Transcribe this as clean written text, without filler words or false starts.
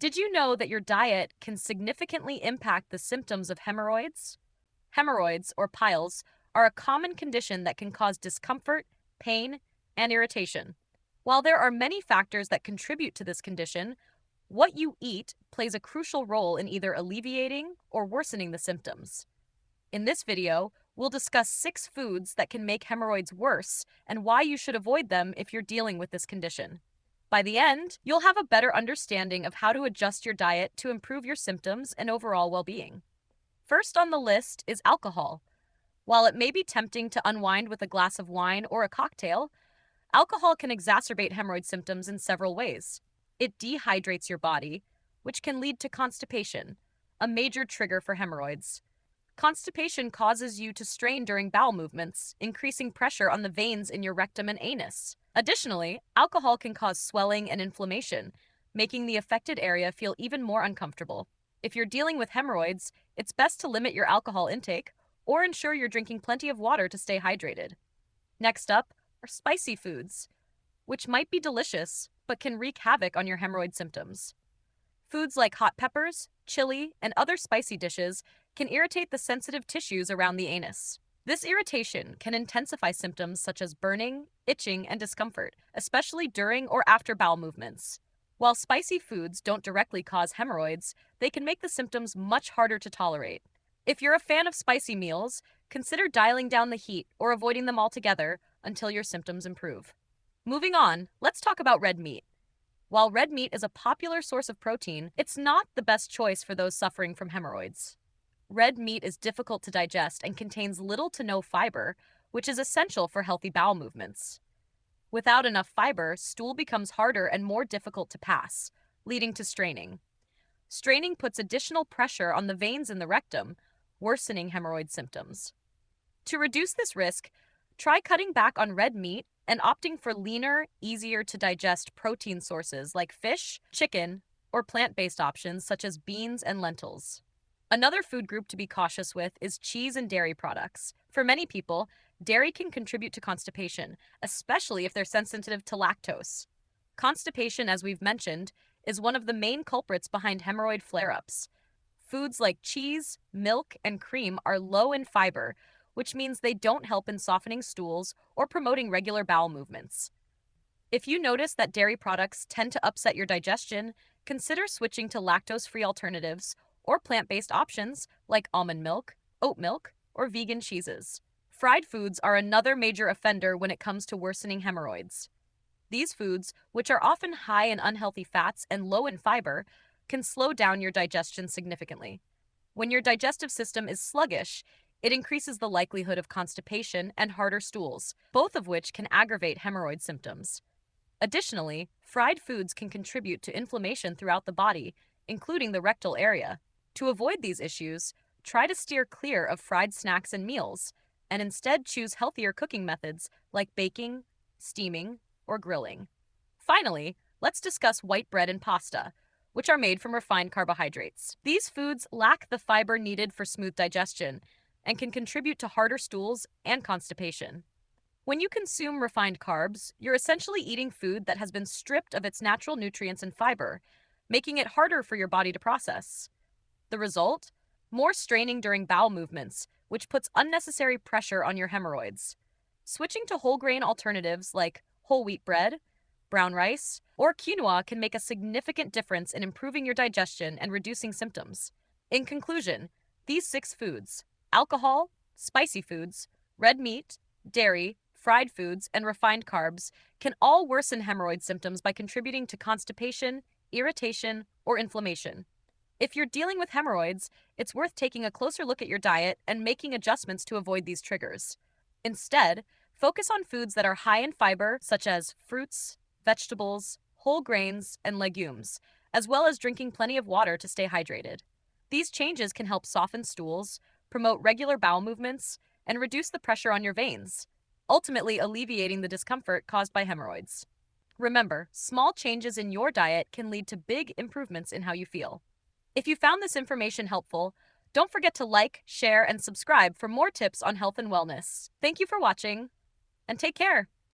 Did you know that your diet can significantly impact the symptoms of hemorrhoids? Hemorrhoids, or piles, are a common condition that can cause discomfort, pain, and irritation. While there are many factors that contribute to this condition, what you eat plays a crucial role in either alleviating or worsening the symptoms. In this video, we'll discuss 6 foods that can make hemorrhoids worse and why you should avoid them if you're dealing with this condition. By the end, you'll have a better understanding of how to adjust your diet to improve your symptoms and overall well-being. First on the list is alcohol. While it may be tempting to unwind with a glass of wine or a cocktail, alcohol can exacerbate hemorrhoid symptoms in several ways. It dehydrates your body, which can lead to constipation, a major trigger for hemorrhoids. Constipation causes you to strain during bowel movements, increasing pressure on the veins in your rectum and anus. Additionally, alcohol can cause swelling and inflammation, making the affected area feel even more uncomfortable. If you're dealing with hemorrhoids, it's best to limit your alcohol intake or ensure you're drinking plenty of water to stay hydrated. Next up are spicy foods, which might be delicious but can wreak havoc on your hemorrhoid symptoms. Foods like hot peppers, chili, and other spicy dishes can irritate the sensitive tissues around the anus. This irritation can intensify symptoms such as burning, itching, and discomfort, especially during or after bowel movements. While spicy foods don't directly cause hemorrhoids, they can make the symptoms much harder to tolerate. If you're a fan of spicy meals, consider dialing down the heat or avoiding them altogether until your symptoms improve. Moving on, let's talk about red meat. While red meat is a popular source of protein, it's not the best choice for those suffering from hemorrhoids. Red meat is difficult to digest and contains little to no fiber, which is essential for healthy bowel movements. Without enough fiber, stool becomes harder and more difficult to pass, leading to straining. Straining puts additional pressure on the veins in the rectum, worsening hemorrhoid symptoms. To reduce this risk, try cutting back on red meat and opting for leaner, easier to digest protein sources like fish, chicken, or plant-based options such as beans and lentils. Another food group to be cautious with is cheese and dairy products. For many people, dairy can contribute to constipation, especially if they're sensitive to lactose. Constipation, as we've mentioned, is one of the main culprits behind hemorrhoid flare-ups. Foods like cheese, milk, and cream are low in fiber, which means they don't help in softening stools or promoting regular bowel movements. If you notice that dairy products tend to upset your digestion, consider switching to lactose-free alternatives or plant-based options like almond milk, oat milk, or vegan cheeses. Fried foods are another major offender when it comes to worsening hemorrhoids. These foods, which are often high in unhealthy fats and low in fiber, can slow down your digestion significantly. When your digestive system is sluggish, it increases the likelihood of constipation and harder stools, both of which can aggravate hemorrhoid symptoms. Additionally, fried foods can contribute to inflammation throughout the body, including the rectal area. To avoid these issues, try to steer clear of fried snacks and meals, and instead choose healthier cooking methods like baking, steaming, or grilling. Finally, let's discuss white bread and pasta, which are made from refined carbohydrates. These foods lack the fiber needed for smooth digestion and can contribute to harder stools and constipation. When you consume refined carbs, you're essentially eating food that has been stripped of its natural nutrients and fiber, making it harder for your body to process. The result? More straining during bowel movements, which puts unnecessary pressure on your hemorrhoids. Switching to whole grain alternatives like whole wheat bread, brown rice, or quinoa can make a significant difference in improving your digestion and reducing symptoms. In conclusion, these 6 foods, alcohol, spicy foods, red meat, dairy, fried foods, and refined carbs, can all worsen hemorrhoid symptoms by contributing to constipation, irritation, or inflammation. If you're dealing with hemorrhoids, it's worth taking a closer look at your diet and making adjustments to avoid these triggers. Instead, focus on foods that are high in fiber, such as fruits, vegetables, whole grains, and legumes, as well as drinking plenty of water to stay hydrated. These changes can help soften stools, promote regular bowel movements, and reduce the pressure on your veins, ultimately alleviating the discomfort caused by hemorrhoids. Remember, small changes in your diet can lead to big improvements in how you feel. If you found this information helpful, don't forget to like, share, and subscribe for more tips on health and wellness. Thank you for watching, and take care.